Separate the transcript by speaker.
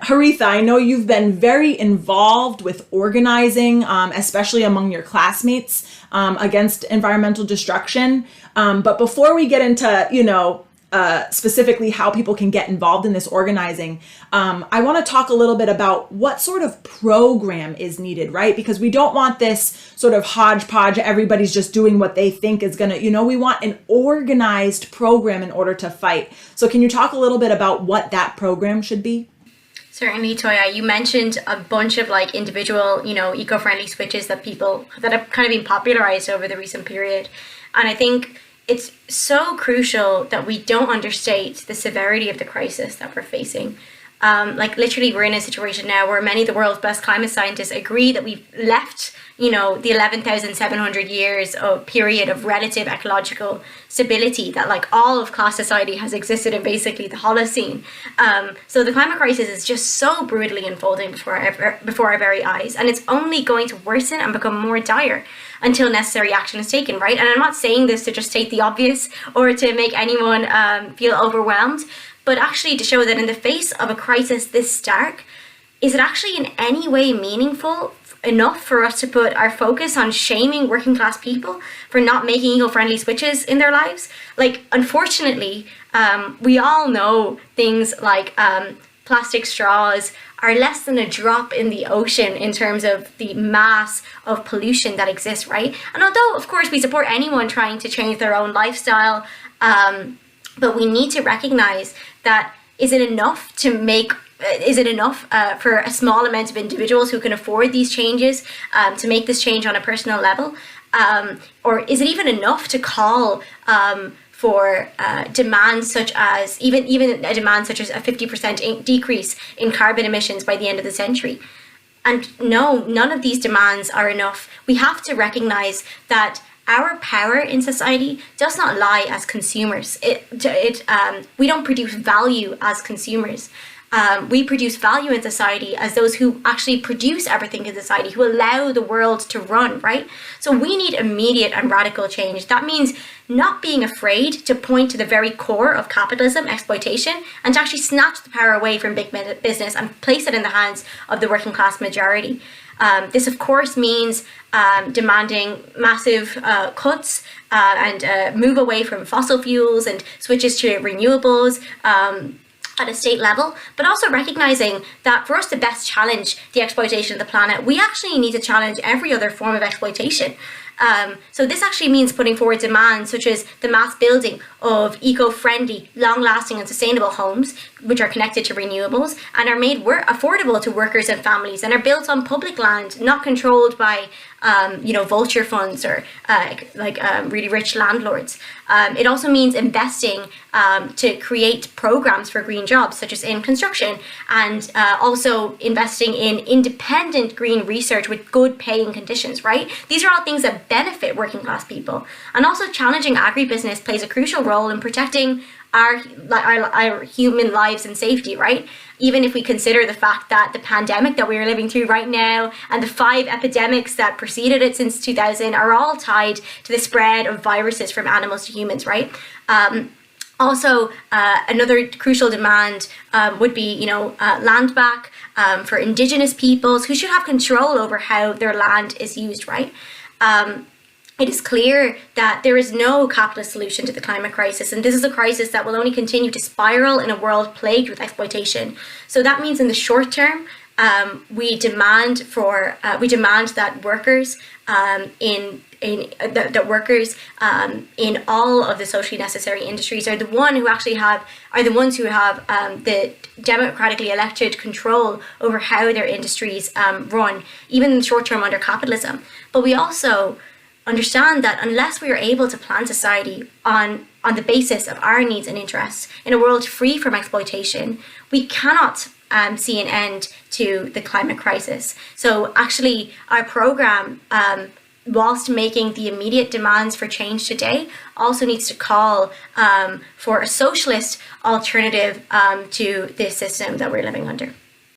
Speaker 1: Haritha, I know you've been very involved with organizing, especially among your classmates, against environmental destruction. But before we get into, specifically how people can get involved in this organizing, I want to talk a little bit about what sort of program is needed, right? Because we don't want this sort of hodgepodge, everybody's just doing what they think is going to, we want an organized program in order to fight. So can you talk a little bit about what that program should be?
Speaker 2: Certainly, Toya. You mentioned a bunch of individual, eco-friendly switches that have kind of been popularized over the recent period. And I think it's so crucial that we don't understate the severity of the crisis that we're facing. Literally, we're in a situation now where many of the world's best climate scientists agree that we've left, the 11,700 years of period of relative ecological stability that all of class society has existed in basically the Holocene. So the climate crisis is just so brutally unfolding before our very eyes, and it's only going to worsen and become more dire until necessary action is taken, right? And I'm not saying this to just state the obvious or to make anyone feel overwhelmed, but actually to show that in the face of a crisis this stark, is it actually in any way meaningful enough for us to put our focus on shaming working class people for not making eco-friendly switches in their lives? Unfortunately, we all know things like plastic straws are less than a drop in the ocean in terms of the mass of pollution that exists, right? And although, of course, we support anyone trying to change their own lifestyle, but we need to recognize that is it enough for a small amount of individuals who can afford these changes to make this change on a personal level? Or is it even enough to call for demands such as even a demand such as a 50% decrease in carbon emissions by the end of the century? And no, none of these demands are enough. We have to recognize that our power in society does not lie as consumers. We don't produce value as consumers. We produce value in society as those who actually produce everything in society, who allow the world to run, right? So we need immediate and radical change. That means not being afraid to point to the very core of capitalism, exploitation, and to actually snatch the power away from big business and place it in the hands of the working class majority. This, of course, means demanding massive cuts and move away from fossil fuels and switches to renewables at a state level, but also recognizing that for us to best challenge the exploitation of the planet, we actually need to challenge every other form of exploitation. So this actually means putting forward demands such as the mass building of eco-friendly, long-lasting and sustainable homes, which are connected to renewables and are made affordable to workers and families and are built on public land, not controlled by vulture funds or really rich landlords. It also means investing to create programs for green jobs, such as in construction, and also investing in independent green research with good paying conditions, right? These are all things that benefit working class people. And also challenging agribusiness plays a crucial role in protecting our human lives and safety, right? Even if we consider the fact that the pandemic that we are living through right now and the 5 epidemics that preceded it since 2000 are all tied to the spread of viruses from animals to humans, right? Also, another crucial demand would be, land back for Indigenous peoples who should have control over how their land is used, right? It is clear that there is no capitalist solution to the climate crisis, and this is a crisis that will only continue to spiral in a world plagued with exploitation. So that means in the short term, we demand that workers in all of the socially necessary industries are the ones who have the democratically elected control over how their industries run, even in the short term under capitalism. But we also understand that unless we are able to plan society on the basis of our needs and interests in a world free from exploitation, we cannot see an end to the climate crisis. So actually, our program, whilst making the immediate demands for change today, also needs to call for a socialist alternative to this system that we're living under.